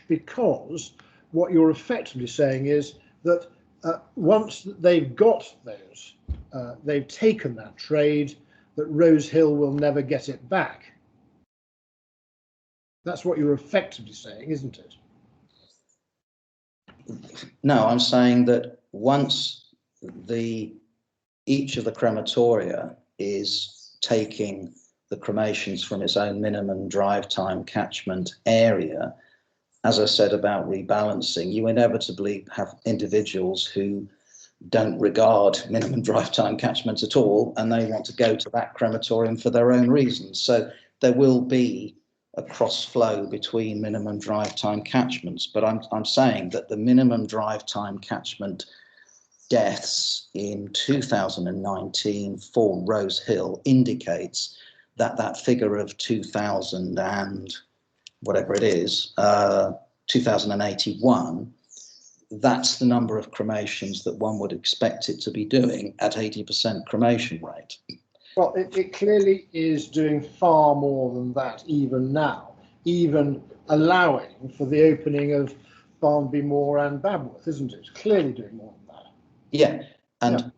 because what you're effectively saying is that once they've got those, they've taken that trade, that Rose Hill will never get it back. That's what you're effectively saying, isn't it? No, I'm saying that once each of the crematoria is taking the cremations from its own minimum drive time catchment area, as I said about rebalancing, you inevitably have individuals who don't regard minimum drive time catchment at all, and they want to go to that crematorium for their own reasons. So there will be a cross flow between minimum drive time catchments, but I'm saying that the minimum drive time catchment deaths in 2019 for Rose Hill indicates that that figure of 2000 and whatever it is, 2081, that's the number of cremations that one would expect it to be doing at 80% cremation rate. Well, it clearly is doing far more than that even now, even allowing for the opening of Barnby Moor and Babworth, isn't it? It's clearly doing more than that. Yeah, and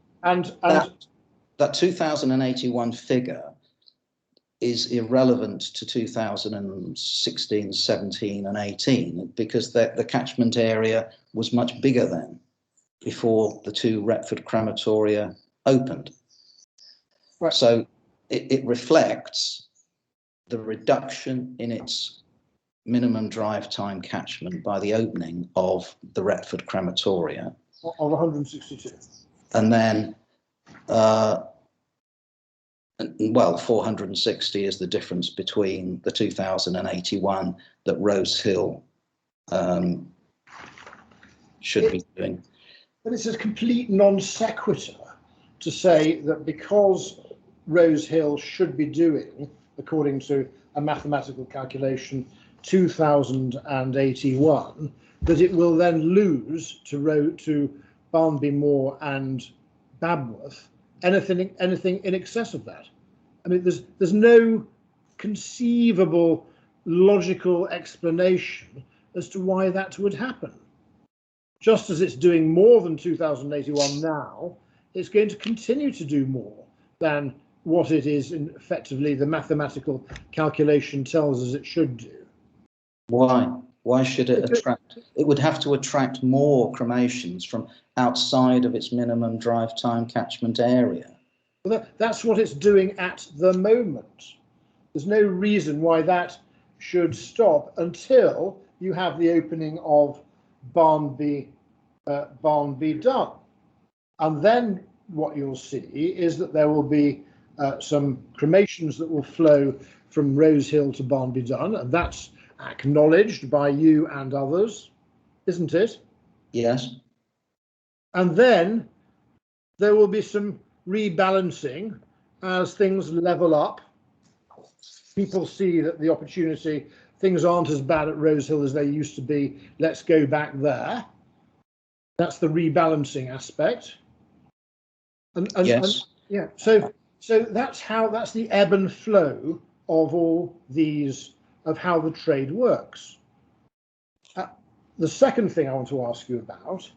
that 2081 figure is irrelevant to 2016, 17 and 18 because the catchment area was much bigger then, before the two Retford crematoria opened. Right. So it reflects the reduction in its minimum drive time catchment by the opening of the Retford crematoria. Of 162. And then, well, 460 is the difference between the 2081 that Rose Hill should be doing. But it's a complete non sequitur to say that because Rose Hill should be doing, according to a mathematical calculation, 2081, that it will then lose to Barnby Moor and Babworth anything in excess of that. I mean, there's no conceivable logical explanation as to why that would happen. Just as it's doing more than 2081 now, it's going to continue to do more than what it is effectively the mathematical calculation tells us it should do. Why? Why should it attract? It would have to attract more cremations from outside of its minimum drive time catchment area. Well, that's what it's doing at the moment. There's no reason why that should stop until you have the opening of Barnby Dun. And then what you'll see is that there will be some cremations that will flow from Rose Hill to Barnby Dun, and that's acknowledged by you and others, isn't it? Yes. And then there will be some rebalancing as things level up. People see that the opportunity, things aren't as bad at Rose Hill as they used to be, let's go back there. That's the rebalancing aspect. And yes. Yeah, so that's the ebb and flow of all these, of how the trade works. The second thing I want to ask you about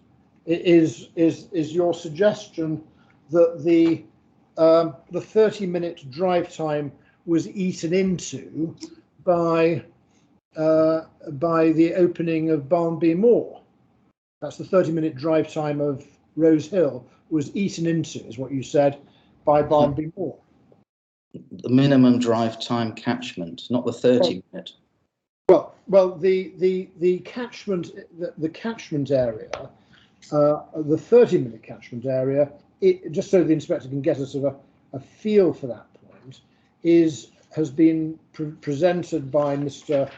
is your suggestion that the 30-minute drive time was eaten into by the opening of Barnby Moor. That's the 30-minute drive time of Rose Hill was eaten into, is what you said, by Barnby Moor. The minimum drive time catchment, not the 30-minute. Well, the catchment area, the 30-minute catchment area, just so the inspector can get a sort of a feel for that point, has been presented by Mr.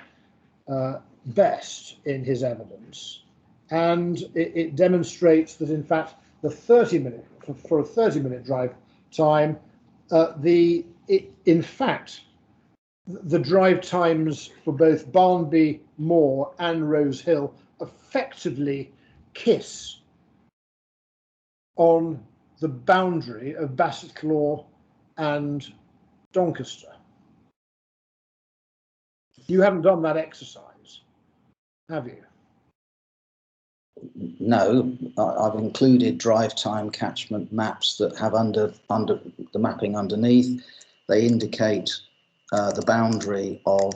Best in his evidence, and it demonstrates that in fact the 30-minute for a 30-minute drive time, in fact the drive times for both Barnby Moor and Rose Hill effectively kiss on the boundary of Bassetlaw and Doncaster. You haven't done that exercise, have you? No, I've included drive time catchment maps that have under the mapping underneath. They indicate the boundary of.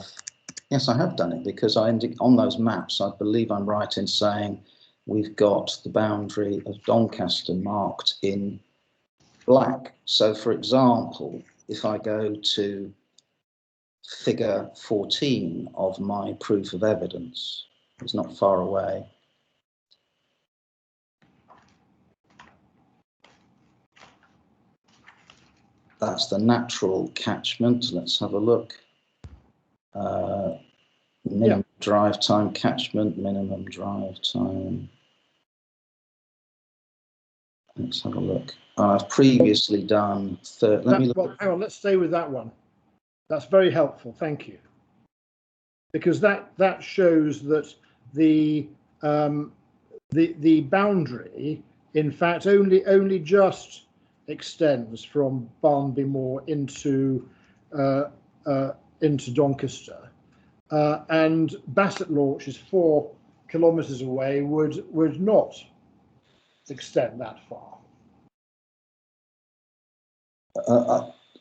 Yes, I have done it because on those maps, I believe I'm right in saying we've got the boundary of Doncaster marked in black. So, for example, if I go to figure 14 of my proof of evidence, it's not far away. That's the natural catchment. Let's have a look. Minimum drive time catchment, minimum drive time. Let's have a look. I've previously done let me look. Well, hang on, let's stay with that one. That's very helpful, thank you. Because that shows that the boundary, in fact, only just extends from Barnby Moor into Doncaster, and Bassetlaw, which is 4 kilometres away, would not extend that far.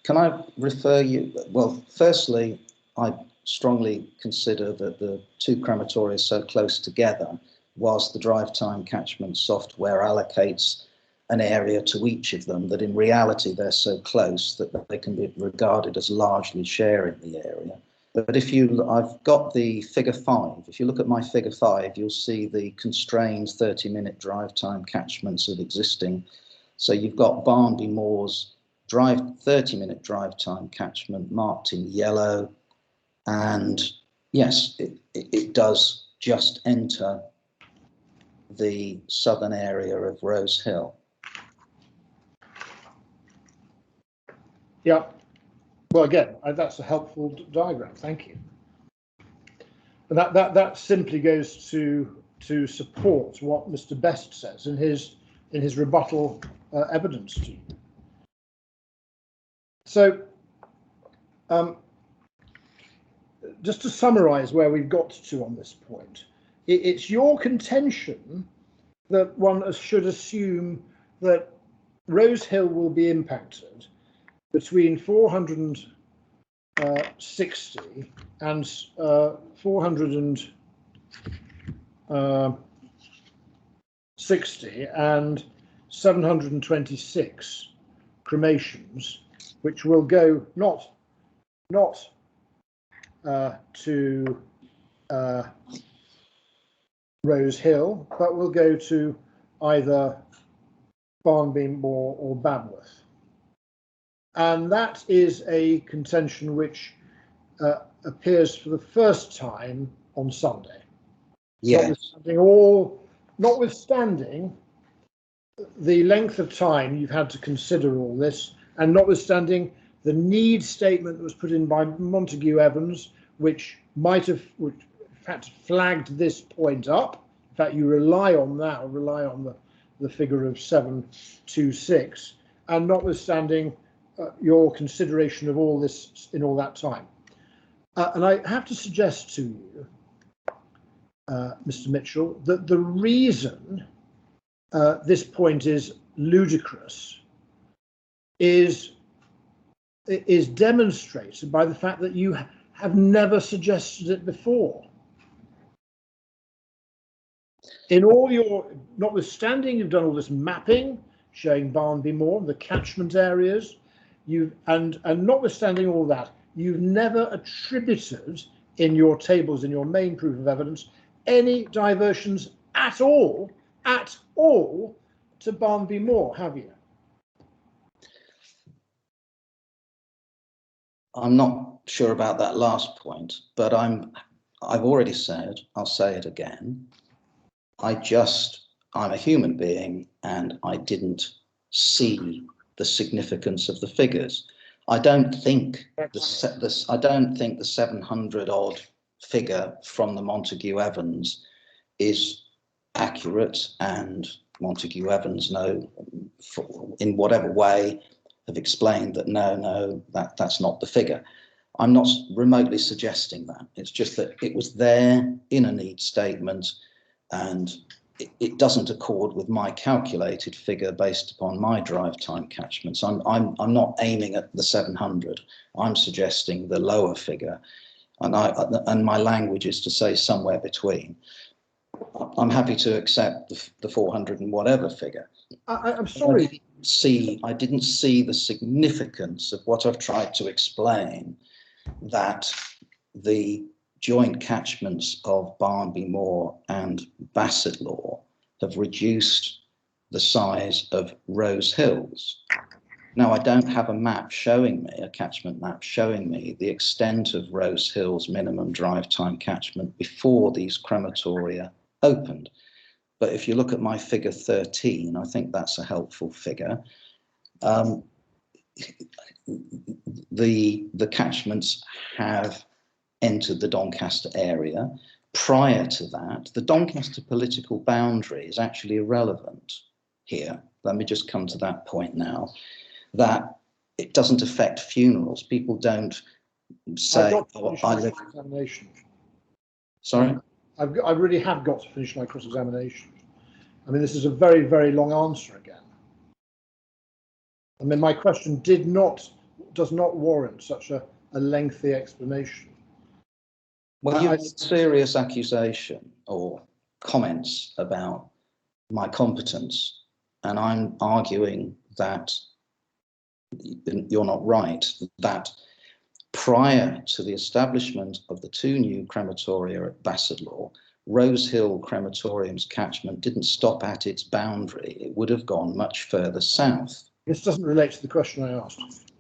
Can I refer you? Well, firstly, I strongly consider that the 2 crematoria are so close together, whilst the drive time catchment software allocates an area to each of them, that in reality they're so close that they can be regarded as largely sharing the area. But I've got the figure 5. If you look at my figure 5, you'll see the constrained 30-minute drive time catchments of existing. So you've got Barnby Moor's 30-minute drive time catchment marked in yellow, and yes, it does just enter the southern area of Rose Hill. Yeah. Well, again, that's a helpful diagram. Thank you. And that simply goes to support what Mr. Best says in his rebuttal evidence to you. So, just to summarise where we've got to on this point, it's your contention that one should assume that Rose Hill will be impacted between 460 and 460 and 726 cremations, which will go not to Rose Hill, but will go to either Barnby Moor or Babworth. And that is a contention which appears for the first time on Sunday. Yes. Notwithstanding the length of time you've had to consider all this, and notwithstanding the need statement that was put in by Montague Evans, which in fact flagged this point up. In fact, you rely on the figure of 726, and notwithstanding your consideration of all this in all that time. And I have to suggest to you, Mr. Mitchell, that the reason this point is ludicrous is demonstrated by the fact that you have never suggested it before. In all your, notwithstanding you've done all this mapping showing Barnby Moor, the catchment areas, and notwithstanding all that, you've never attributed in your tables, in your main proof of evidence, any diversions at all to Barnby Moor, have you? I'm not sure about that last point, but I've already said, I'll say it again. I'm a human being, and I didn't see the significance of the figures. I don't think the 700 odd figure from the Montague Evans is accurate, and Montague Evans in whatever way have explained that no, that's not the figure. I'm not remotely suggesting that. It's just that it was there in a needs statement, and it doesn't accord with my calculated figure based upon my drive time catchments. I'm not aiming at the 700. I'm suggesting the lower figure, and my language is to say somewhere between. I'm happy to accept the 400 and whatever figure. I'm sorry. I didn't see the significance of what I've tried to explain, that the joint catchments of Barnby Moor and Bassetlaw have reduced the size of Rose Hills. Now, I don't have a map showing me, a catchment map showing me the extent of Rose Hills minimum drive time catchment before these crematoria opened. But if you look at my figure 13, I think that's a helpful figure. The catchments have entered the Doncaster area. Prior to that, the Doncaster political boundary is actually irrelevant here. Let me just come to that point now, that it doesn't affect funerals. People don't say, oh, I live... Sorry? I really have got to finish my cross-examination. I mean, this is a very, very long answer again. I mean, my question does not warrant such a lengthy explanation. Well, you have a serious accusation or comments about my competence, and I'm arguing that you're not right, that prior to the establishment of the two new crematoria at Bassetlaw, Rose Hill Crematorium's catchment didn't stop at its boundary. It would have gone much further south. This doesn't relate to the question I asked.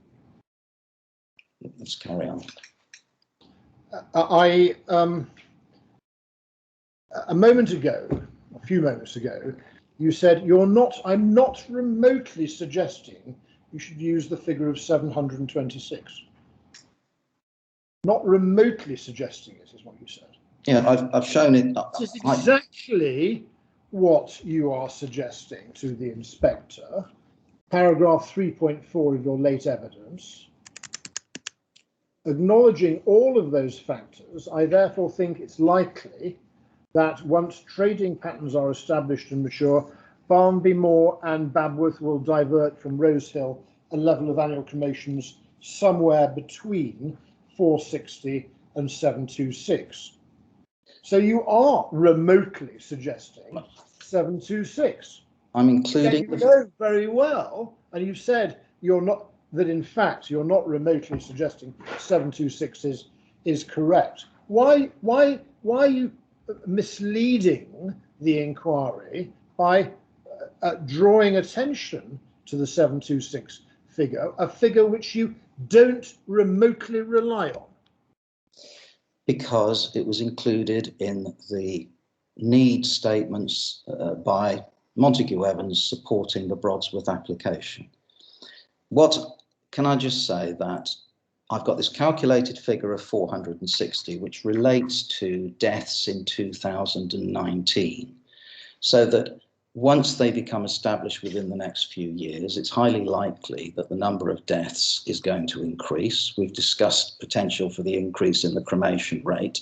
Let's carry on. A moment ago, a few moments ago, you said I'm not remotely suggesting you should use the figure of 726. Not remotely suggesting it is what you said. Yeah, I've shown it. This is exactly what you are suggesting to the inspector. Paragraph 3.4 of your late evidence. Acknowledging all of those factors, I therefore think it's likely that once trading patterns are established and mature, Barnby Moor and Babworth will divert from Rose Hill a level of annual cremations somewhere between 460 and 726. So you are remotely suggesting 726. I'm including... You know very well, and you've said that in fact you're not remotely suggesting 726 is correct. Why are you misleading the inquiry by drawing attention to the 726 figure, a figure which you don't remotely rely on? Because it was included in the need statements by Montague Evans supporting the Brodsworth application. Can I just say that I've got this calculated figure of 460, which relates to deaths in 2019, so that once they become established within the next few years, it's highly likely that the number of deaths is going to increase. We've discussed potential for the increase in the cremation rate,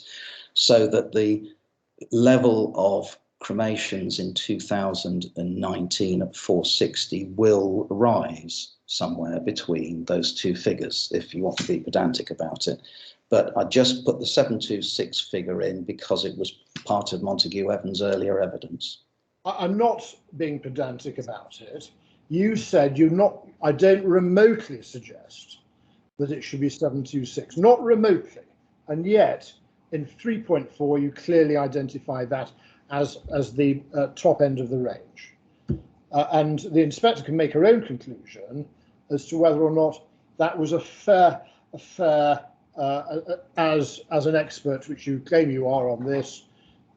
so that the level of cremations in 2019 at 460 will rise somewhere between those two figures, if you want to be pedantic about it. But I just put the 726 figure in because it was part of Montague Evans' earlier evidence. I'm not being pedantic about it. You said I don't remotely suggest that it should be 726, not remotely. And yet in 3.4, you clearly identify that as the top end of the range. And the inspector can make her own conclusion as to whether or not that was a fair as an expert, which you claim you are on this,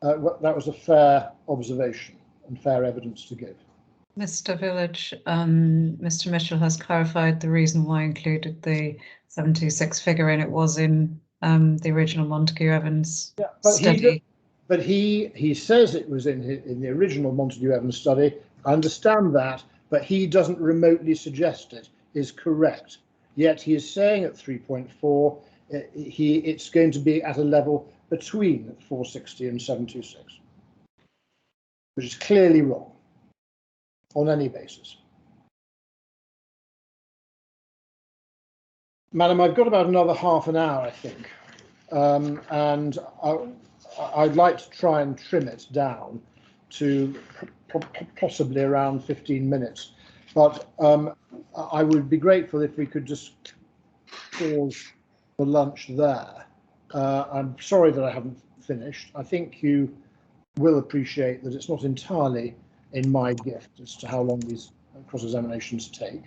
that was a fair observation and fair evidence to give. Mr. Village, Mr. Mitchell has clarified the reason why I included the 726 figure in. It was in the original Montague Evans study. But he says it was in the original Montague Evans study. I understand that, but he doesn't remotely suggest it is correct. Yet he is saying at 3.4 it's going to be at a level between 460 and 726, which is clearly wrong on any basis. Madam, I've got about another half an hour, I think, and I'd like to try and trim it down to possibly around 15 minutes. But I would be grateful if we could just pause for lunch there. I'm sorry that I haven't finished. I think you will appreciate that it's not entirely in my gift as to how long these cross-examinations take.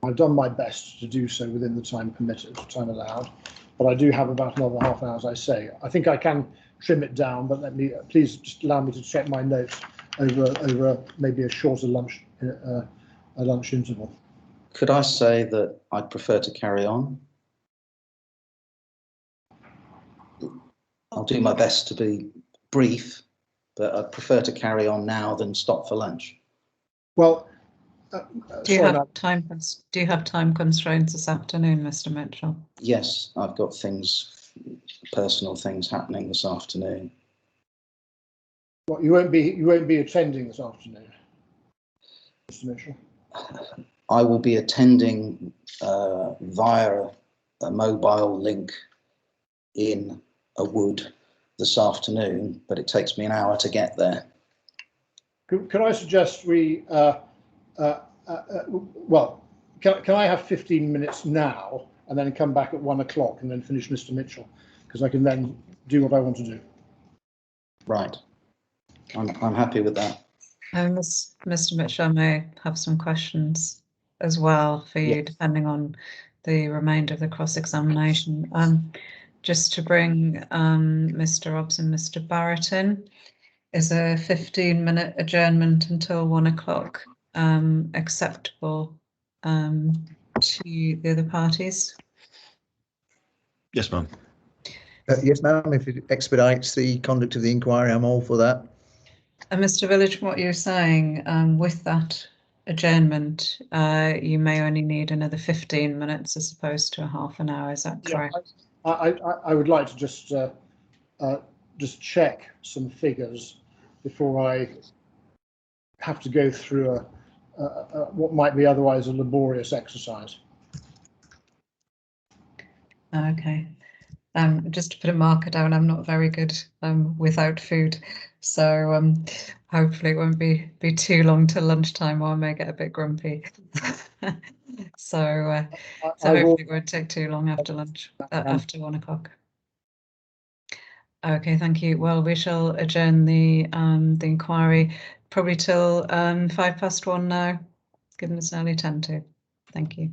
I've done my best to do so within the time permitted, time allowed, but I do have about another half an hour, as I say. I think I can trim it down, but please just allow me to check my notes over maybe a shorter lunch interval. Could I say that I'd prefer to carry on? I'll do my best to be brief, but I'd prefer to carry on now than stop for lunch. Well, do you have time constraints this afternoon, Mr. Mitchell? Yes, I've got personal things happening this afternoon. What, you won't be attending this afternoon, Mr. Mitchell? I will be attending via a mobile link in a wood this afternoon, but it takes me an hour to get there. Could I suggest we, well, can I have 15 minutes now and then come back at 1 o'clock and then finish Mr. Mitchell? Because I can then do what I want to do. Right. I'm happy with that. Mr. Mitchell, I may have some questions as well for you, depending on the remainder of the cross-examination. Just to bring Mr. Robbs and Mr. Barrett in, is a 15-minute adjournment until 1 o'clock acceptable to the other parties? Yes, ma'am. Yes, ma'am. If it expedites the conduct of the inquiry, I'm all for that. And Mr. Village, what you're saying, with that adjournment, you may only need another 15 minutes as opposed to a half an hour. Is that correct? I would like to just check some figures before I have to go through what might be otherwise a laborious exercise. Okay. Just to put a marker down, I'm not very good without food, so hopefully it won't be too long till lunchtime, or I may get a bit grumpy. So hopefully it won't take too long after lunch, after 1 o'clock. Okay, thank you. Well, we shall adjourn the inquiry probably till 1:05 now, given it's nearly 10 to. Thank you.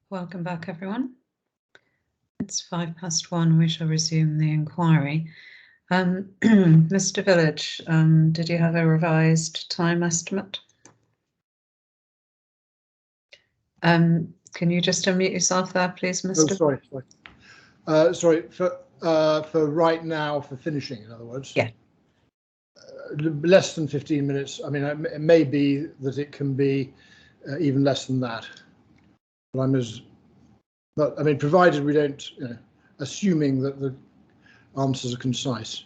Welcome back, everyone. It's 1:05. We shall resume the inquiry. Mr. Village, did you have a revised time estimate? Can you just unmute yourself there, please, Mr. Sorry. For right now, for finishing, in other words. Yeah. Less than 15 minutes. I mean, it may be that it can be even less than that. But I mean, provided we don't, assuming that the answers are concise.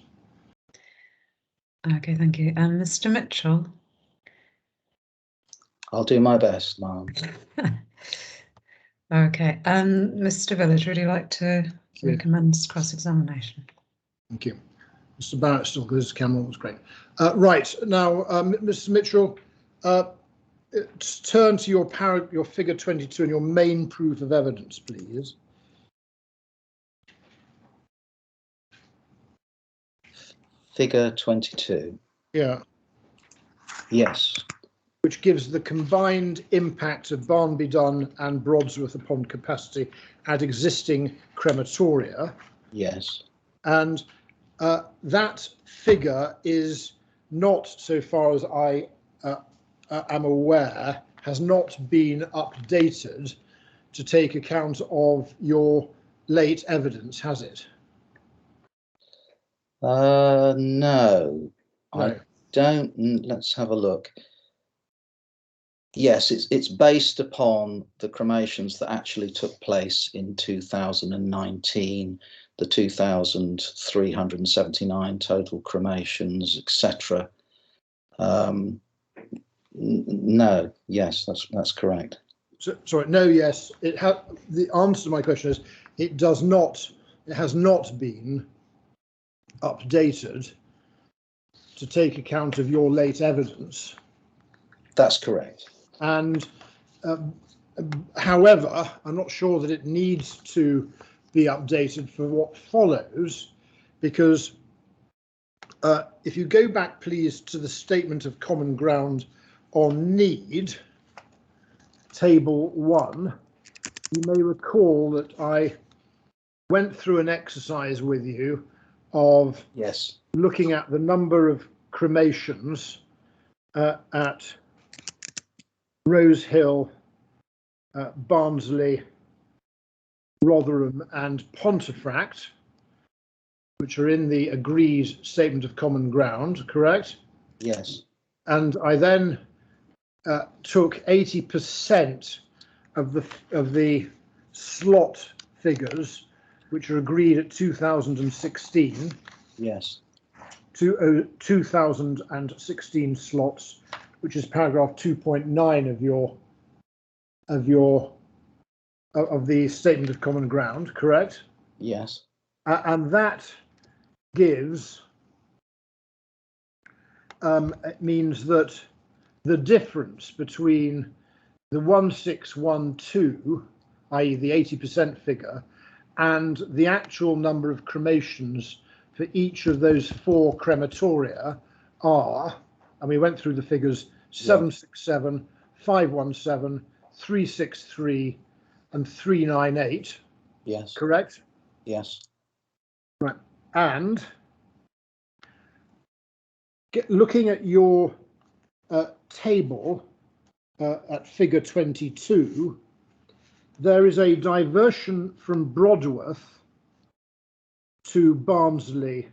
Okay, thank you. Mr. Mitchell. I'll do my best, ma'am. Okay, Mr. Village, would you like to recommend cross-examination? Thank you. Mr. Barrett still got his camera, was great. Right, now, Mr. Mitchell, turn to your figure 22 and your main proof of evidence, please. Figure 22. Yeah. Yes. Which gives the combined impact of Barnby Dun and Brodsworth upon capacity at existing crematoria. Yes. And that figure is not, so far as I am aware, has not been updated to take account of your late evidence, has it? No, Right. I don't. Let's have a look. Yes, it's based upon the cremations that actually took place in 2019, the 2,379 total cremations, etc. No, yes, that's correct. So, sorry, no, yes. The answer to my question is it has not been updated to take account of your late evidence. That's correct. And however, I'm not sure that it needs to be updated for what follows, because if you go back, please, to the statement of common ground on need, table 1, you may recall that I went through an exercise with you of Yes. looking at the number of cremations at Rose Hill, Barnsley, Rotherham and Pontefract, which are in the agreed statement of common ground, correct? Yes. And I then took 80% of the slot figures, which are agreed at 2016. Yes. 2016 slots, which is paragraph 2.9 of the statement of common ground, correct? Yes. And that gives it means that the difference between the 1612, i.e. the 80% figure, and the actual number of cremations for each of those 4 crematoria are, and we went through the figures, 767, 517, 363 and 398. Yes. Correct? Yes. Right. And looking at your table at figure 22, there is a diversion from Brodsworth to Barnsley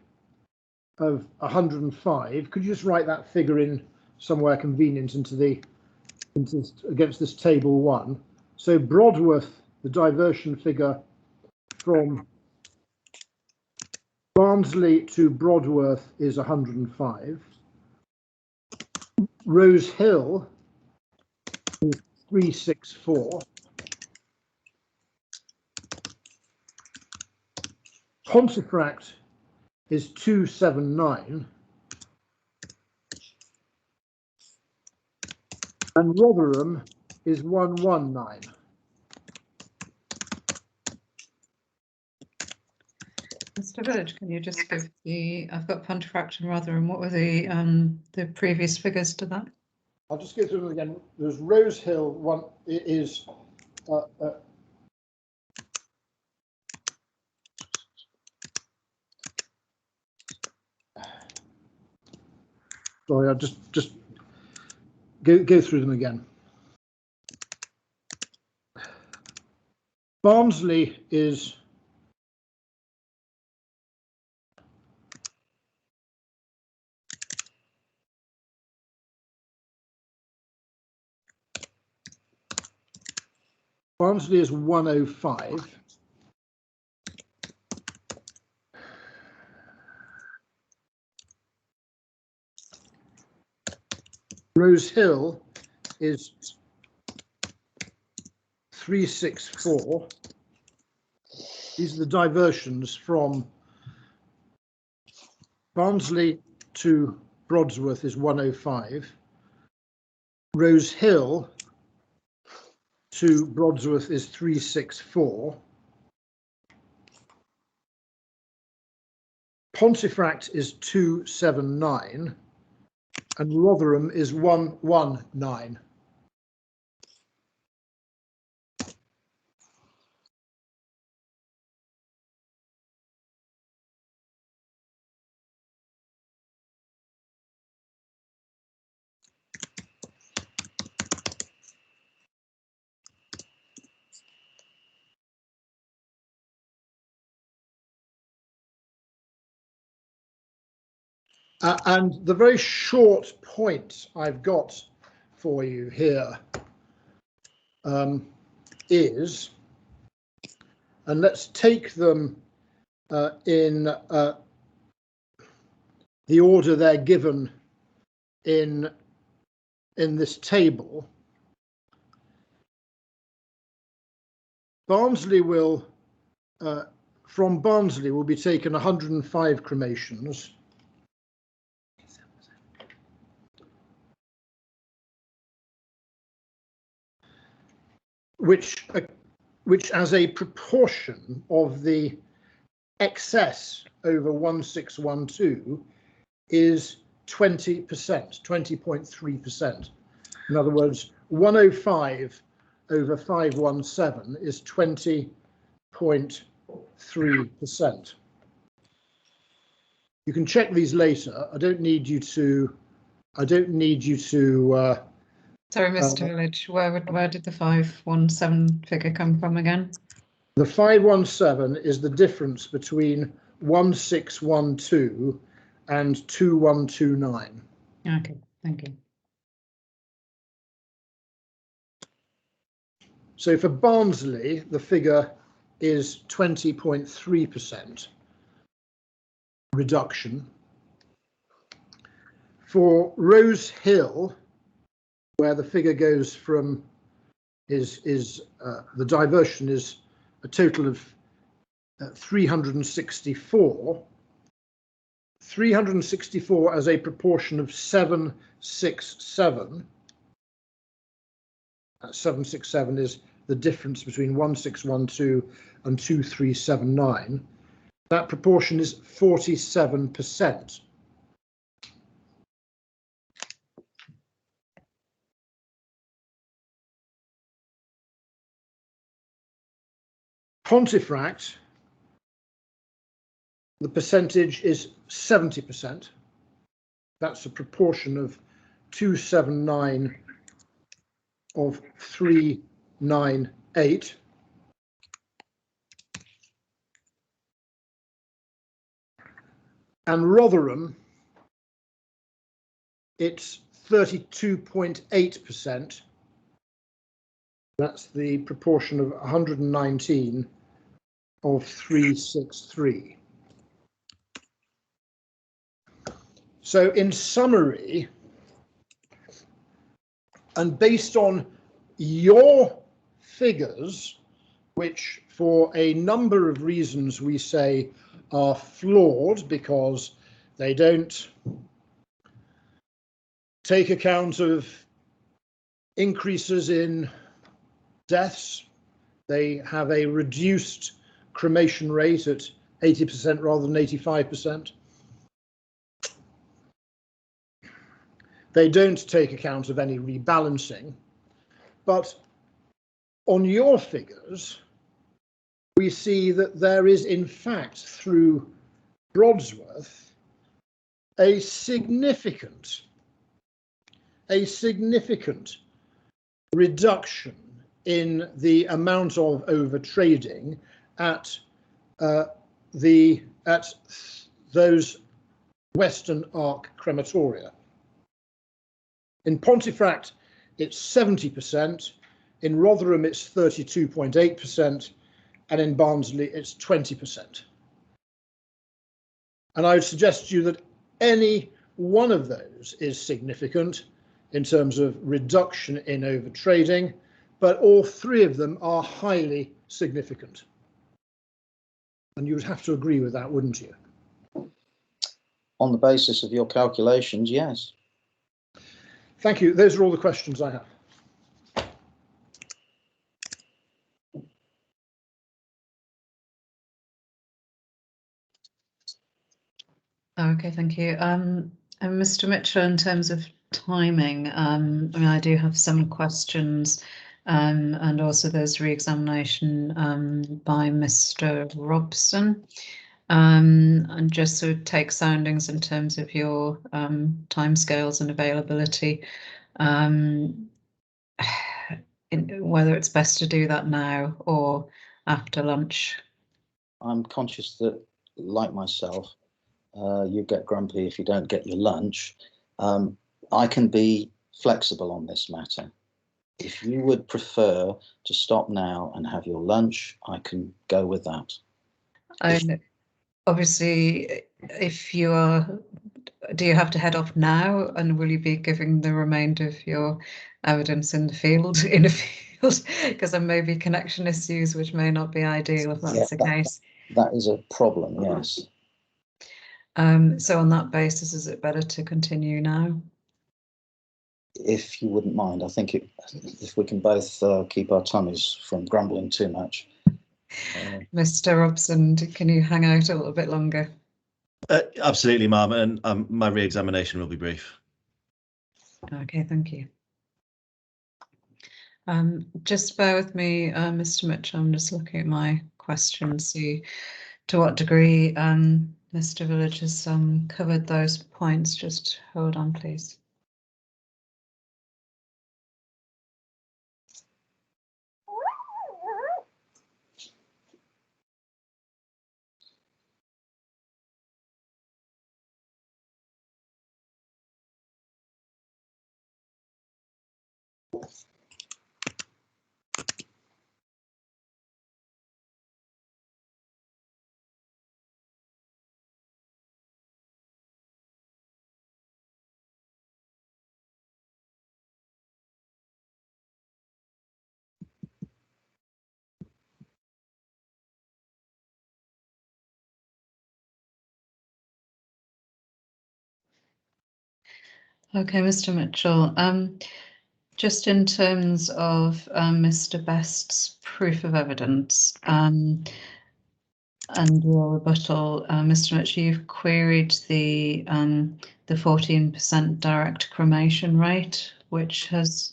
of 105. Could you just write that figure in somewhere convenient against this table 1? So Brodsworth, the diversion figure from Barnsley to Brodsworth is 105. Rose Hill is 364. Pontefract is 279. And Rotherham is 119. Mr. Village, can you just give I've got Pontefract and Rotherham, what were the previous figures to that? I'll just go through them again. There's Rose Hill, one is sorry, I'll just go through them again. Barnsley is Barnsley is 105. Rose Hill is 364. These are the diversions from Barnsley to Brodsworth is 105. Rose Hill to Brodsworth is 364. Pontefract is 279. And Rotherham is 119. And the very short point I've got for you here is, and let's take them in the order they're given in this table. Barnsley will, from Barnsley will be taken 105 cremations. Which as a proportion of the excess over 1612 is 20%, 20.3%. In other words, 105 over 517 is 20.3%. You can check these later. I don't need you to Sorry, Mr. Village, where did the 517 figure come from again? The 517 is the difference between 1612 and 2129. Okay, thank you. So for Barnsley, the figure is 20.3% reduction. For Rose Hill, where the figure goes from the diversion is a total of 364. 364 as a proportion of 767. 767 is the difference between 1612 and 2379. That proportion is 47%. Pontefract, the percentage is 70%. That's a proportion of 279 of 398. And Rotherham, it's 32.8%. That's the proportion of 119 of 363. So in summary, and based on your figures, which for a number of reasons we say are flawed because they don't take account of increases in deaths, they have a reduced cremation rate at 80% rather than 85%. They don't take account of any rebalancing, but on your figures, we see that there is, in fact, through Brodsworth, a significant reduction in the amount of overtrading at those Western Arc crematoria. In Pontefract, it's 70%. In Rotherham, it's 32.8%. And in Barnsley, it's 20%. And I would suggest to you that any one of those is significant in terms of reduction in overtrading, but all three of them are highly significant. And you would have to agree with that, wouldn't you? On the basis of your calculations, yes. Thank you. Those are all the questions I have. Okay, thank you. And Mr. Mitchell, in terms of timing, I mean, I do have some questions, and also there's re-examination by Mr. Robson, and just sort of take soundings in terms of your timescales and availability, whether it's best to do that now or after lunch. I'm conscious that, like myself, you get grumpy if you don't get your lunch. I can be flexible on this matter. If you would prefer to stop now and have your lunch, I can go with that. Obviously, if you are, do you have to head off now, and will you be giving the remainder of your evidence in the field? Because there may be connection issues which may not be ideal if that's the case. That is a problem, yes. So on that basis, is it better to continue now? If you wouldn't mind, I think if we can both keep our tummies from grumbling too much. Mr. Robson, can you hang out a little bit longer? Absolutely, ma'am, and my re-examination will be brief. Okay, thank you. Just bear with me, Mr. Mitchell. I'm just looking at my questions, see to what degree Mr. Village has covered those points. Just hold on, please. Okay, Mr. Mitchell, just in terms of Mr. Best's proof of evidence and your rebuttal, Mr. Mitchell, you've queried the 14% direct cremation rate, which has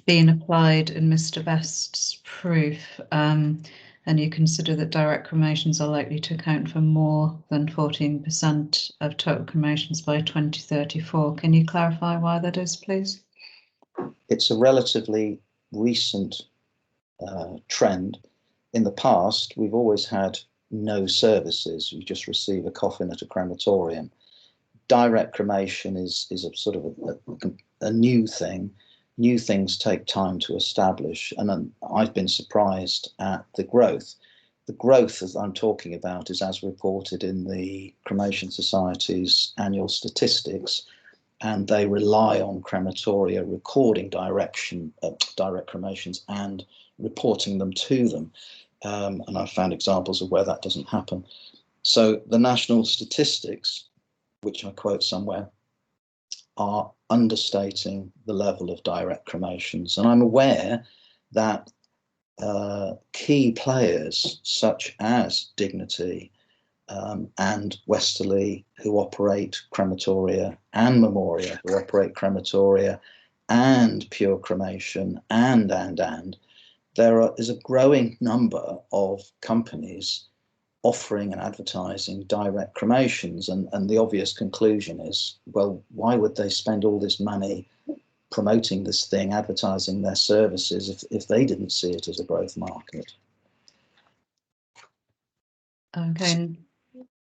been applied in Mr. Best's proof, and you consider that direct cremations are likely to account for more than 14% of total cremations by 2034. Can you clarify why that is, please? It's a relatively recent trend. In the past, we've always had no services. You just receive a coffin at a crematorium. Direct cremation is a sort of a new thing. New things take time to establish, and I've been surprised at the growth. The growth that I'm talking about is as reported in the Cremation Society's annual statistics, and they rely on crematoria recording direct cremations and reporting them to them. And I've found examples of where that doesn't happen. So the national statistics, which I quote somewhere, are understating the level of direct cremations. And I'm aware that key players such as Dignity and Westerly, who operate crematoria, and Memoria, who operate crematoria, and Pure Cremation, and there is a growing number of companies offering and advertising direct cremations, and the obvious conclusion is, well, why would they spend all this money promoting this thing, advertising their services, if they didn't see it as a growth market? Okay,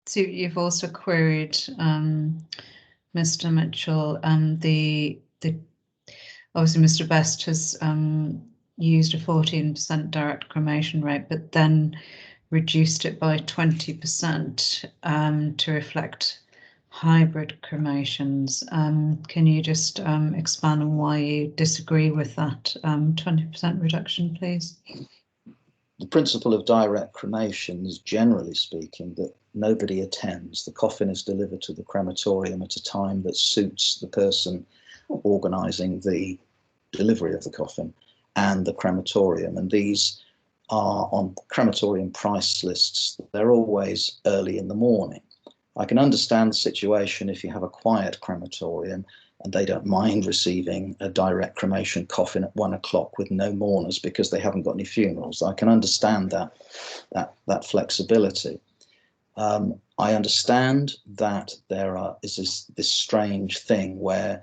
so you've also queried, Mr. Mitchell, and the obviously Mr. Best has used a 14% direct cremation rate, but then reduced it by 20% to reflect hybrid cremations. Can you just expand on why you disagree with that 20% reduction, please? The principle of direct cremation is, generally speaking, that nobody attends. The coffin is delivered to the crematorium at a time that suits the person organising the delivery of the coffin and the crematorium. And these are on crematorium price lists. They're always early in the morning. I can understand the situation if you have a quiet crematorium and they don't mind receiving a direct cremation coffin at 1 o'clock with no mourners because they haven't got any funerals. I can understand that flexibility. I understand that there is this strange thing where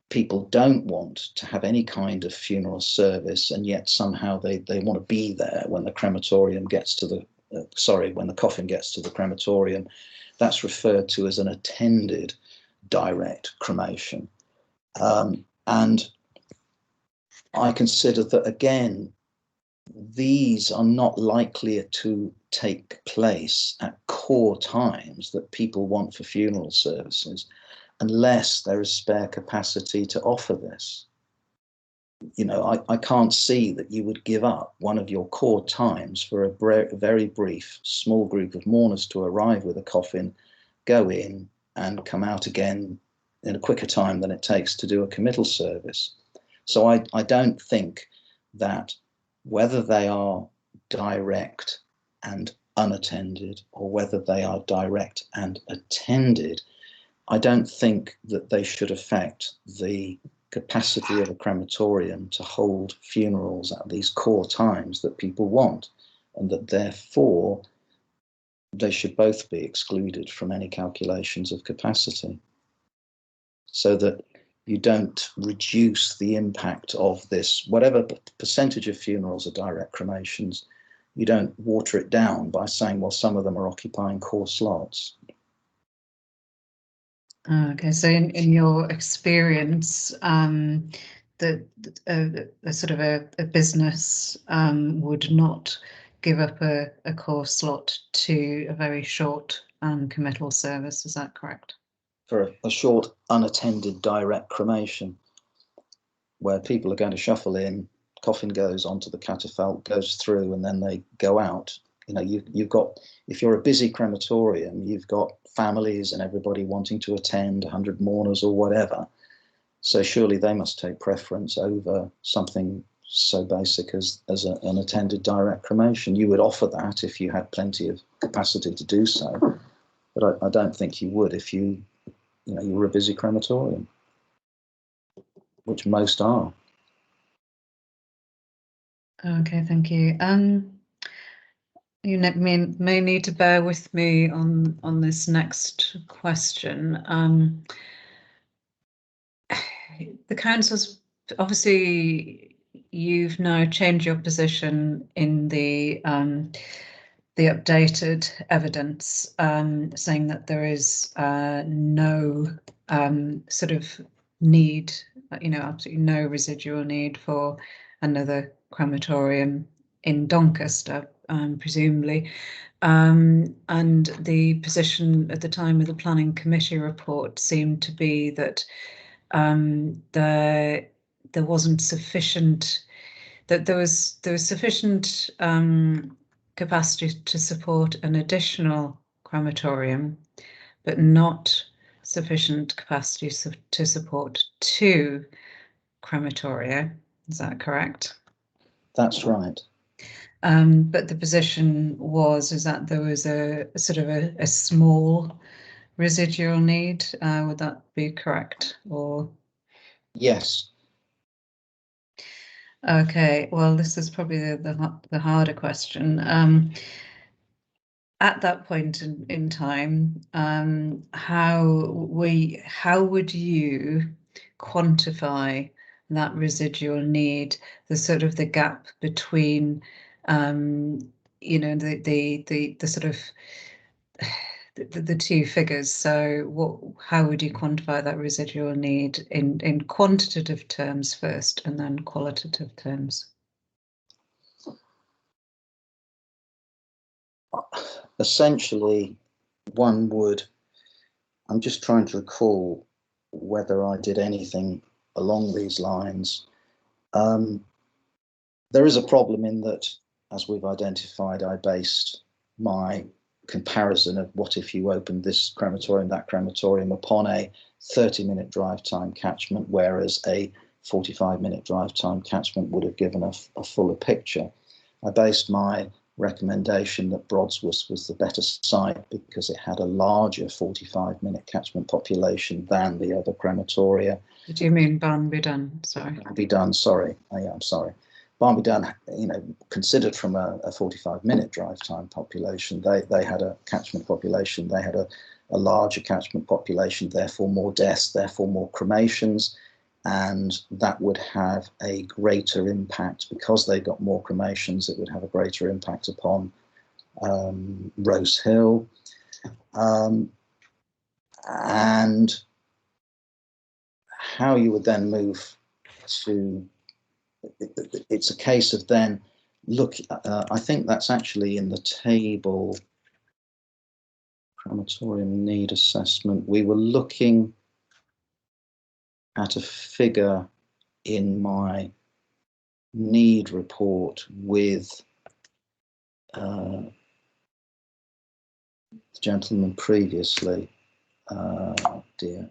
people don't want to have any kind of funeral service, and yet somehow they want to be there when the crematorium gets to the when the coffin gets to the crematorium. That's referred to as an attended direct cremation. And I consider that, again, these are not likely to take place at core times that people want for funeral services, unless there is spare capacity to offer this. You know, I can't see that you would give up one of your core times for a very brief small group of mourners to arrive with a coffin, go in and come out again in a quicker time than it takes to do a committal service. So I don't think that whether they are direct and unattended or whether they are direct and attended, I don't think that they should affect the capacity of a crematorium to hold funerals at these core times that people want, and that therefore they should both be excluded from any calculations of capacity, so that you don't reduce the impact of this. Whatever percentage of funerals are direct cremations, you don't water it down by saying, well, some of them are occupying core slots. Okay, so in your experience, that a sort of a business would not give up a core slot to a very short committal service, is that correct? For a short unattended direct cremation, where people are going to shuffle in, coffin goes onto the catafalque, goes through, and then they go out. You know, you've got, if you're a busy crematorium, you've got families and everybody wanting to attend, 100 mourners or whatever. So surely they must take preference over something so basic as an attended direct cremation. You would offer that if you had plenty of capacity to do so, but I don't think you would if you were a busy crematorium, which most are. Okay, thank you. You may need to bear with me on this next question. The council's, obviously, you've now changed your position in the updated evidence, saying that there is no sort of need, absolutely no residual need for another crematorium in Doncaster, presumably. And the position at the time of the planning committee report seemed to be that there wasn't sufficient, that there was sufficient capacity to support an additional crematorium, but not sufficient capacity to support 2 crematoria. Is that correct? That's right. But the position is that there was a sort of a small residual need. Would that be correct? Or Yes. okay, well, this is probably the harder question. At that point in time, how would you quantify that residual need, the sort of the gap between, you know, the sort of the two figures? So how would you quantify that residual need in quantitative terms first, and then qualitative terms? Essentially, I'm just trying to recall whether I did anything along these lines. There is a problem in that, as we've identified, I based my comparison of what if you opened this crematorium, that crematorium, upon a 30-minute drive time catchment, whereas a 45-minute drive time catchment would have given a fuller picture. I based my recommendation that Brodsworth was the better site because it had a larger 45-minute catchment population than the other crematoria. Did you mean Barnby Dun? Sorry. Barnby Dun, sorry. I'm sorry. Barnby Dun, you know, considered from a 45-minute drive time population, they had a catchment population, they had a larger catchment population, therefore more deaths, therefore more cremations, and that would have a greater impact because they got more cremations. It would have a greater impact upon Rose Hill, and how you would then move to. It's a case of then look. I think that's actually in the table. Crematorium need assessment. We were looking at a figure in my need report with the gentleman previously. Dear,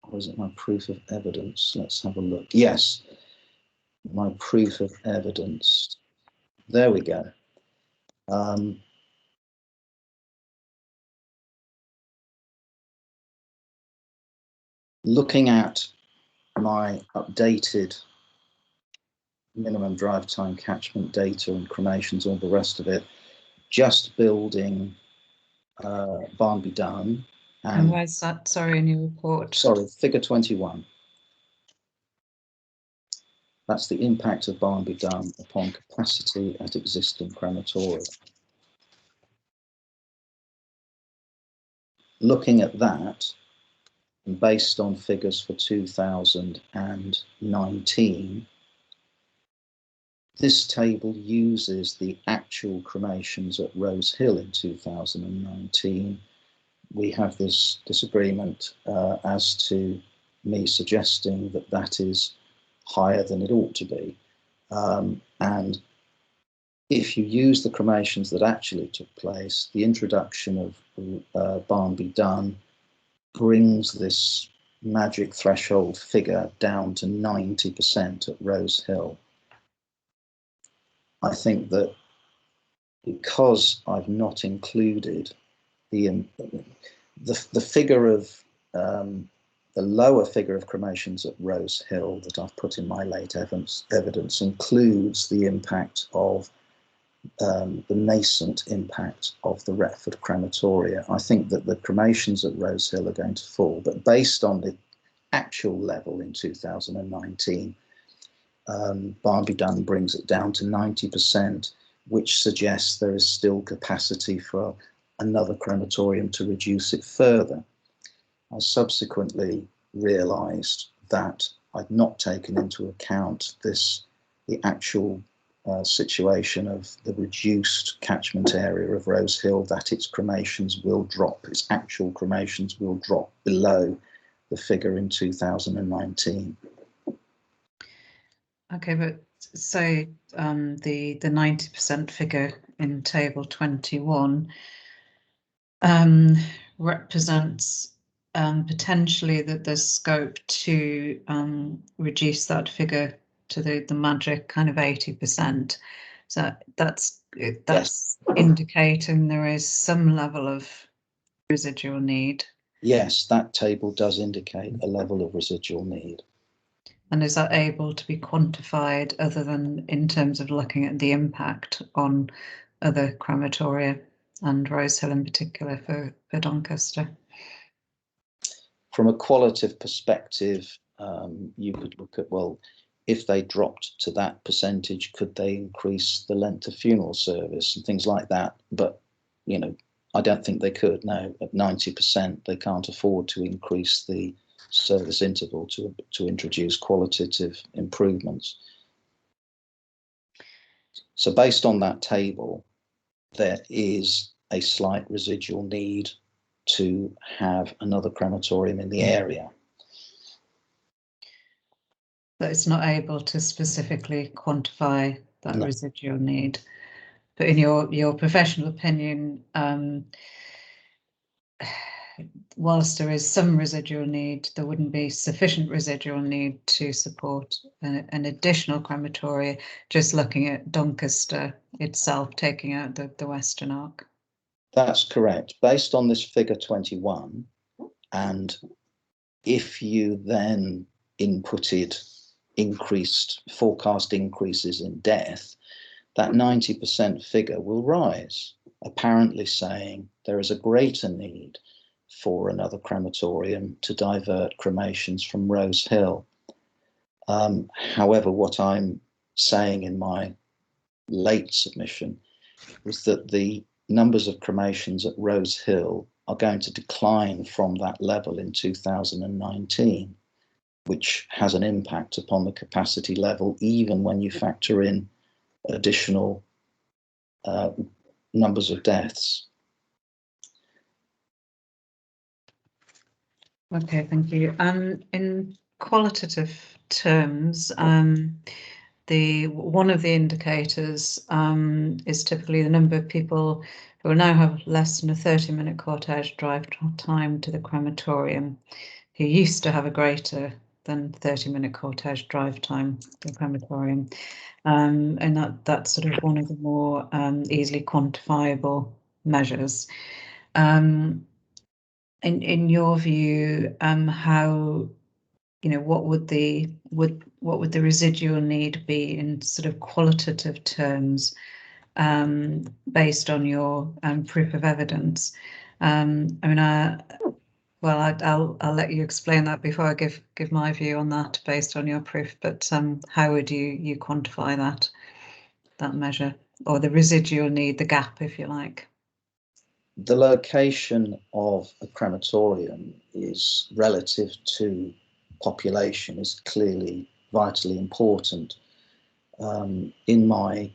was it my proof of evidence? Let's have a look. Yes, my proof of evidence. There we go. Looking at my updated minimum drive time catchment data and cremations, all the rest of it, just building Barnby Dun. And where's that, sorry, in your report? Sorry, figure 21. That's the impact of Barnby Dun upon capacity at existing crematoria. Looking at that, and based on figures for 2019, this table uses the actual cremations at Rose Hill in 2019. We have this disagreement as to me suggesting that that is higher than it ought to be. And if you use the cremations that actually took place, the introduction of Barnby Dun brings this magic threshold figure down to 90% at Rose Hill. I think that because I've not included the figure of the lower figure of cremations at Rose Hill that I've put in my late evidence includes the impact of the nascent impact of the Retford crematoria. I think that the cremations at Rose Hill are going to fall, but based on the actual level in 2019, Barnby Dun brings it down to 90%, which suggests there is still capacity for another crematorium to reduce it further. I subsequently realised that I'd not taken into account the actual situation of the reduced catchment area of Rose Hill, that its cremations will drop, its actual cremations will drop below the figure in 2019. Okay, but say the 90% figure in table 21 represents potentially that there's scope to reduce that figure to the magic kind of 80%. So that's Yes. indicating there is some level of residual need. Yes, that table does indicate a level of residual need. And is that able to be quantified other than in terms of looking at the impact on other crematoria and Rosehill in particular for Doncaster? From a qualitative perspective, you could look at, well, if they dropped to that percentage, could they increase the length of funeral service and things like that? But, you know, I don't think they could. No, at 90%, they can't afford to increase the service interval to introduce qualitative improvements. So based on that table, there is a slight residual need to have another crematorium in the area. But it's not able to specifically quantify that No. residual need. But in your professional opinion, whilst there is some residual need, there wouldn't be sufficient residual need to support an additional crematoria, just looking at Doncaster itself, taking out the Western Arc. That's correct. Based on this figure 21, and if you then inputted forecast increases in death, that 90% figure will rise, apparently saying there is a greater need for another crematorium to divert cremations from Rosehill. However, what I'm saying in my late submission was that the numbers of cremations at Rosehill are going to decline from that level in 2019, which has an impact upon the capacity level, even when you factor in additional numbers of deaths. Okay, thank you. In qualitative terms, one of the indicators is typically the number of people who will now have less than a 30-minute cortege drive time to the crematorium, who used to have a greater than 30-minute cortege drive time to the crematorium. And that's sort of one of the more easily quantifiable measures. In your view, how, you know, what would the residual need be in sort of qualitative terms, based on your proof of evidence? I mean, I'll let you explain that before I give my view on that based on your proof. But how would you quantify that measure, or the residual need, the gap, if you like? The location of a crematorium is relative to population is clearly vitally important. In my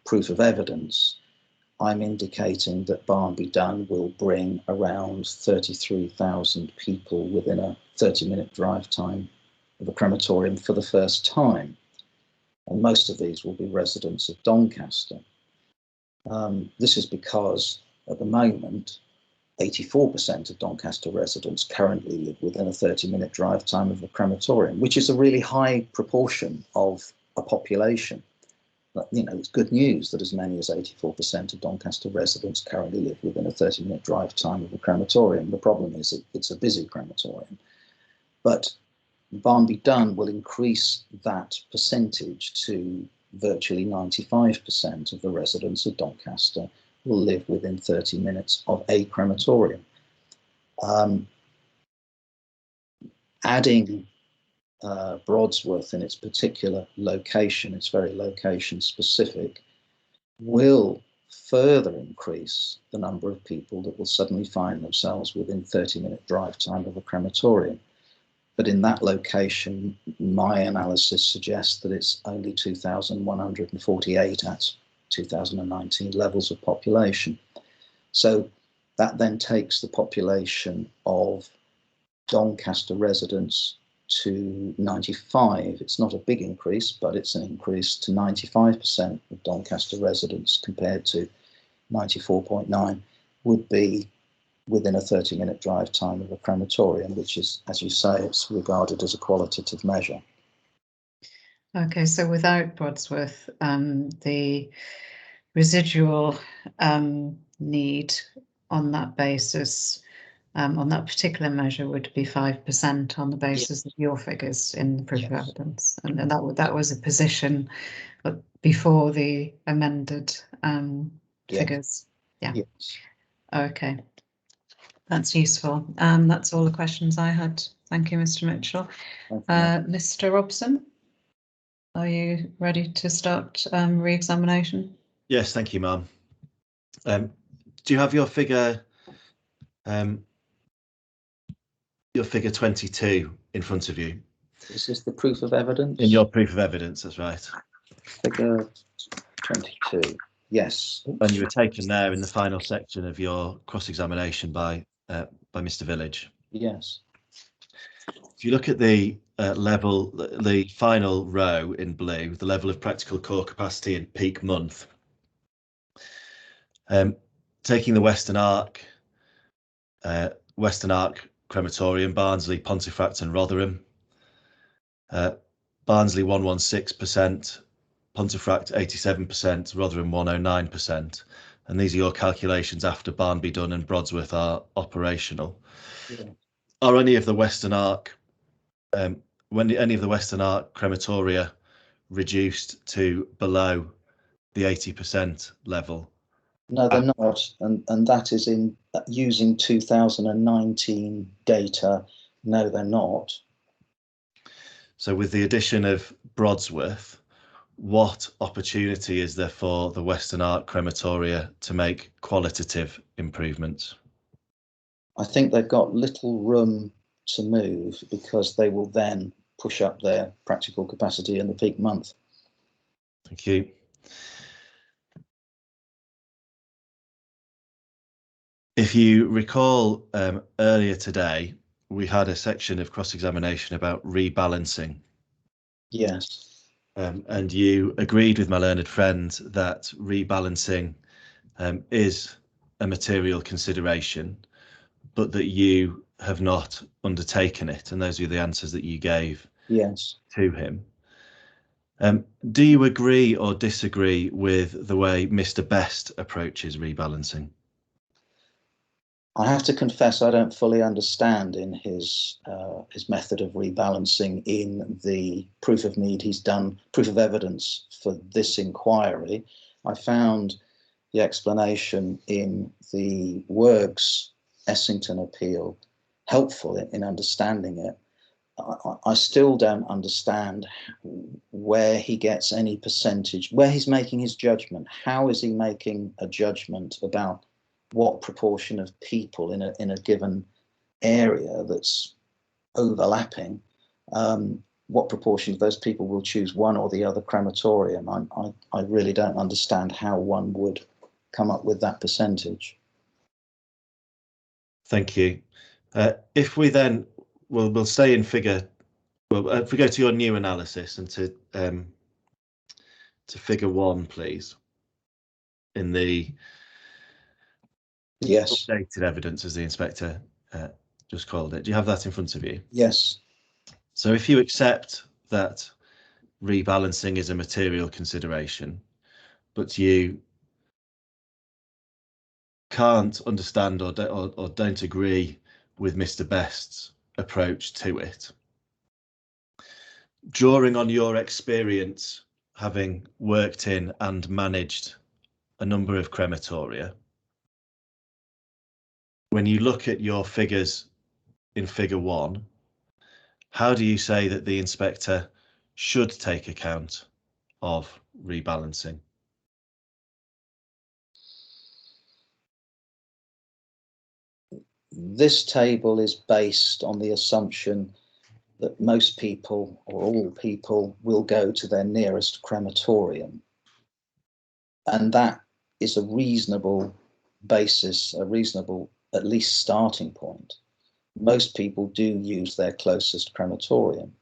proof of evidence, I'm indicating that Barnby Dun will bring around 33,000 people within a 30-minute drive time of a crematorium for the first time. And most of these will be residents of Doncaster. This is because at the moment, 84% of Doncaster residents currently live within a 30-minute drive time of a crematorium, which is a really high proportion of a population. But, you know, it's good news that as many as 84% of Doncaster residents currently live within a 30-minute drive time of a crematorium. The problem is it's a busy crematorium. But Barnby Dun will increase that percentage to virtually 95% of the residents of Doncaster will live within 30 minutes of a crematorium. Adding Brodsworth in its particular location, it's very location specific, will further increase the number of people that will suddenly find themselves within 30-minute drive time of a crematorium. But in that location, my analysis suggests that it's only 2,148 at 2019 levels of population. So that then takes the population of Doncaster residents to 95. It's not a big increase, but it's an increase to 95% of Doncaster residents compared to 94.9 would be within a 30-minute drive time of a crematorium, which is, as you say, it's regarded as a qualitative measure. Okay, so without Brodsworth, the residual need on that basis, on that particular measure, would be 5% on the basis of your figures in the proof of evidence, and that was a position before the amended figures. Yeah. Yes. Okay, that's useful. That's all the questions I had. Thank you, Mr. Mitchell. Mr. Robson, are you ready to start re-examination? Yes, thank you, ma'am. Do you have your figure 22 in front of you? Is this the proof of evidence? In your proof of evidence, that's right. Figure 22. Yes. And you were taken there in the final section of your cross-examination by Mr. Village. Yes. If you look at the level, the final row in blue, the level of practical core capacity in peak month, taking the Western Arc Crematorium, Barnsley, Pontefract and Rotherham, Barnsley 116%, Pontefract 87%, Rotherham 109%. And these are your calculations after Barnby Dun and Brodsworth are operational. Yeah. Are any of the Western Arc, when any of the Western Arc crematoria reduced to below the 80% level? No, they're not, and that is in using 2019 data. No, they're not. So with the addition of Brodsworth, what opportunity is there for the Western Arc crematoria to make qualitative improvements? I think they've got little room to move because they will then push up their practical capacity in the peak month. Thank you. If you recall, earlier today, we had a section of cross-examination about rebalancing. Yes. And you agreed with my learned friend that rebalancing is a material consideration, but that you have not undertaken it. And those are the answers that you gave to him. Do you agree or disagree with the way Mr. Best approaches rebalancing? I have to confess I don't fully understand in his method of rebalancing in the proof of need he's done, proof of evidence for this inquiry. I found the explanation in the Wergs Essington appeal helpful in understanding it. I still don't understand where he gets any percentage, where he's making his judgment. How is he making a judgment about what proportion of people in a given area that's overlapping, what proportion of those people will choose one or the other crematorium? I really don't understand how one would come up with that percentage. Thank you. If we then, we'll stay in figure, well, if we go to your new analysis and to figure 1, please, in the updated evidence, as the inspector just called it. Do you have that in front of you? Yes. So if you accept that rebalancing is a material consideration, but you can't understand or don't agree with Mr. Best's approach to it, drawing on your experience having worked in and managed a number of crematoria, when you look at your figures in figure 1, how do you say that the inspector should take account of rebalancing? This table is based on the assumption that most people or all people will go to their nearest crematorium. And that is a reasonable basis, a reasonable, at least, starting point. Most people do use their closest crematorium.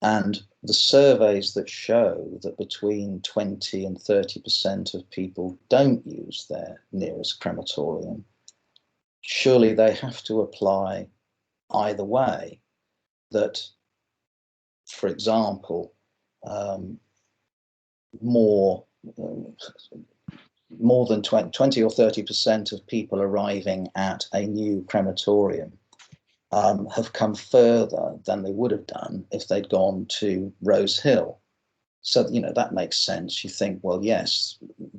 And the surveys that show that between 20 and 30% of people don't use their nearest crematorium, surely they have to apply either way. That, for example, more than 20 or 30% of people arriving at a new crematorium have come further than they would have done if they'd gone to Rose Hill. So, you know, that makes sense. You think, well, yes,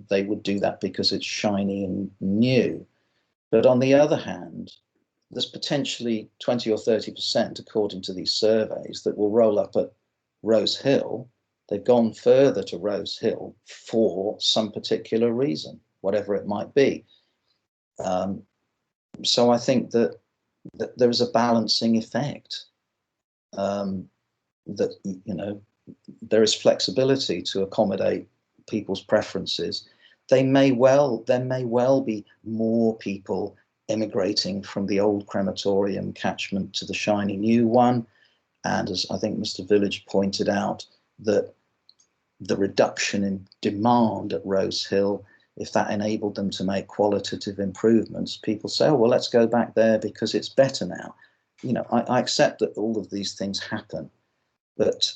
they would do that because it's shiny and new. But on the other hand, there's potentially 20 or 30%, according to these surveys, that will roll up at Rose Hill. They've gone further to Rose Hill for some particular reason, whatever it might be. So I think that there is a balancing effect, that, you know, there is flexibility to accommodate people's preferences. There may well be more people emigrating from the old crematorium catchment to the shiny new one. And as I think Mr. Village pointed out, that the reduction in demand at Rose Hill, if that enabled them to make qualitative improvements, people say, oh, well, let's go back there because it's better now. You know, I accept that all of these things happen, but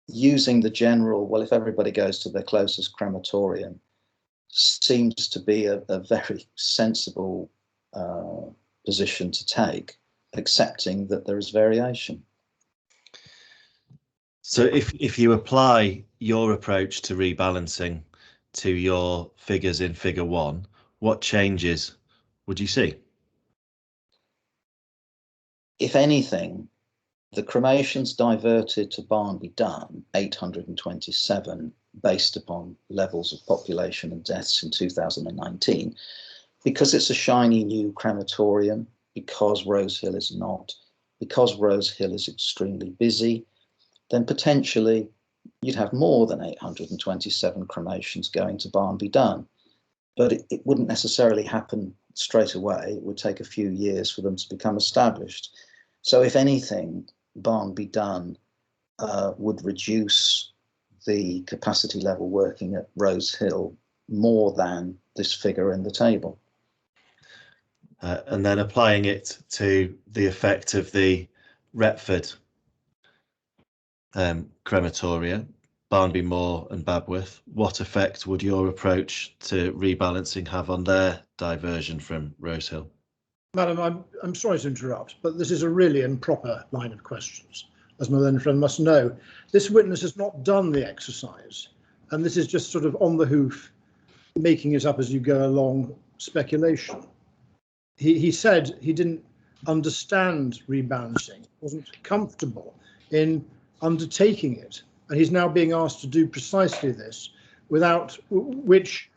using the general, well, if everybody goes to their closest crematorium, seems to be a very sensible position to take, accepting that there is variation. So if you apply your approach to rebalancing to your figures in figure 1, what changes would you see? If anything, the cremations diverted to Barnby Dun, 827, based upon levels of population and deaths in 2019, because it's a shiny new crematorium, because Rose Hill is not, because Rose Hill is extremely busy, then potentially you'd have more than 827 cremations going to Barnby Dun. But it wouldn't necessarily happen straight away. It would take a few years for them to become established. So if anything, Barnby Dun would reduce the capacity level working at Rose Hill more than this figure in the table. And then applying it to the effect of the Retford crematoria, Barnby Moor and Babworth, what effect would your approach to rebalancing have on their diversion from Rose Hill? Madam, I'm sorry to interrupt, but this is a really improper line of questions. As my learned friend must know, this witness has not done the exercise, and this is just sort of on the hoof, making it up as you go along speculation. He said he didn't understand rebalancing, wasn't comfortable in undertaking it, and he's now being asked to do precisely this, without which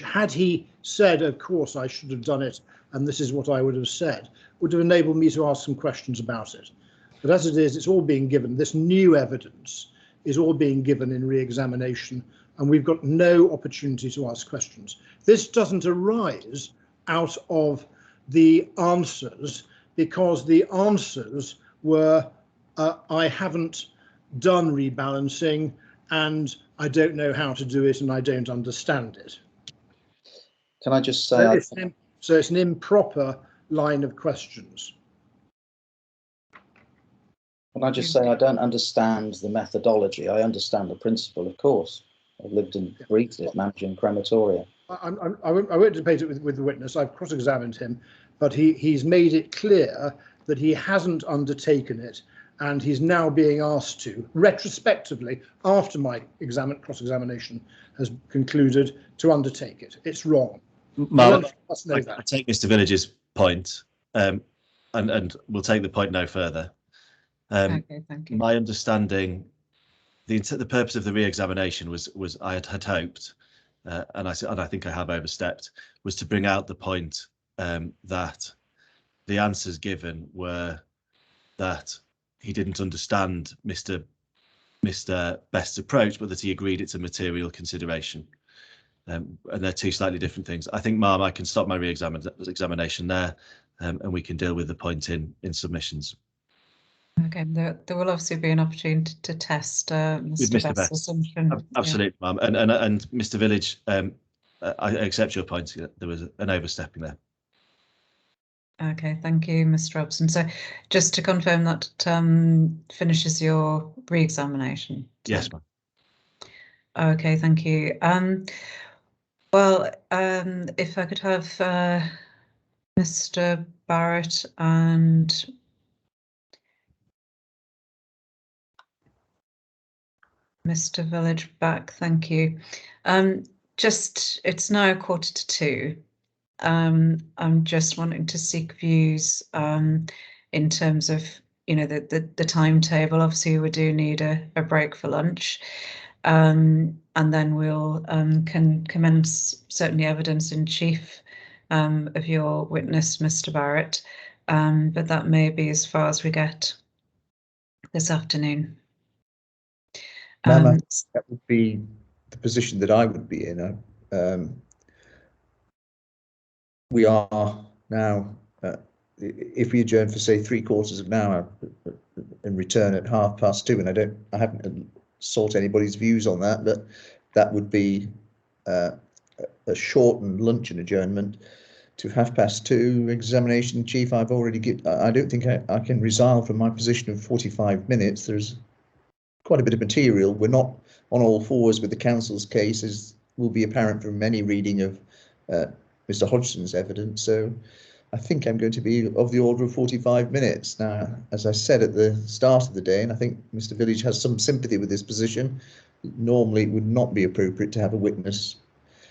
had he said, of course I should have done it and this is what I would have said, would have enabled me to ask some questions about it. But as it is, it's all being given, this new evidence is all being given in re-examination, and we've got no opportunity to ask questions. This doesn't arise out of the answers, because the answers were, I haven't done rebalancing and I don't know how to do it and I don't understand it. Can I just say... So it's an improper line of questions. Can I just say I don't understand the methodology. I understand the principle, of course. I've lived and breathed it, managing crematoria. I won't debate it with the witness. I've cross-examined him, but he's made it clear that he hasn't undertaken it, and he's now being asked to, retrospectively, after my cross-examination has concluded, to undertake it. It's wrong. Mark, I take Mr. Village's point, and we'll take the point no further. Okay, thank you. My understanding, the purpose of the re-examination was I had hoped, and I think I have overstepped, was to bring out the point that the answers given were that he didn't understand Mr. Best's approach, but that he agreed it's a material consideration. And they're two slightly different things. I think, Ma'am, I can stop my re-examination there, and we can deal with the point in submissions. Okay, there will obviously be an opportunity to test Mr. Best's assumption. Absolutely, yeah. Ma'am, and Mr. Village, I accept your point. There was an overstepping there. Okay, thank you, Mr. Robson. So just to confirm that finishes your re-examination? Yes, ma'am. Okay, thank you. Well, if I could have Mr. Barrett and Mr. Village back, thank you. It's now 1:45. I'm just wanting to seek views in terms of, you know, the timetable. Obviously, we do need a break for lunch, and then we'll can commence certainly evidence in chief of your witness, Mr. Barrett, but that may be as far as we get this afternoon. Ma'am, that would be the position that I would be in. We are now, if we adjourn for say 3/4 of an hour and return at 2:30, and I haven't sought anybody's views on that, but that would be a shortened luncheon adjournment to 2:30. Examination in chief, I've already I don't think I can resolve from my position of 45 minutes. There's quite a bit of material. We're not on all fours with the council's case, as will be apparent from any reading of Mr. Hodgson's evidence. So I think I'm going to be of the order of 45 minutes. Now, as I said at the start of the day, and I think Mr. Village has some sympathy with this position, normally it would not be appropriate to have a witness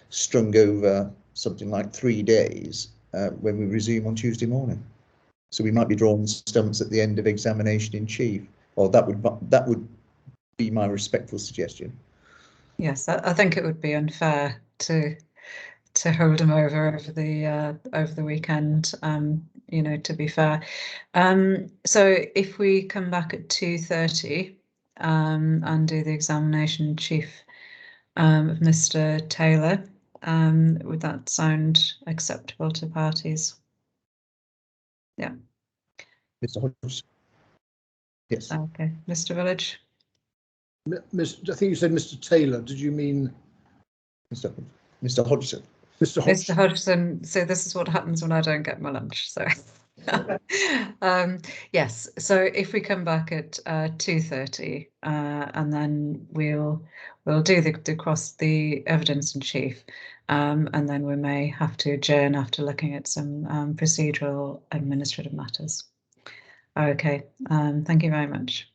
strung over something like 3 days when we resume on Tuesday morning. So we might be drawing stumps at the end of examination in chief, or that would be my respectful suggestion. Yes, I think it would be unfair to hold them over the weekend. You know, to be fair. So if we come back at 2:30 and do the examination in chief of Mr. Taylor, would that sound acceptable to parties? Yeah. Mr. Hodgson. Yes. Okay, Mr. Village. I think you said Mr. Taylor. Did you mean Mr. Hodgson? Mr. Hodgson. Mr. Hodgson. So this is what happens when I don't get my lunch. So yes. So if we come back at 2:30 and then we'll do the evidence in chief, and then we may have to adjourn after looking at some procedural administrative matters. Okay. Thank you very much.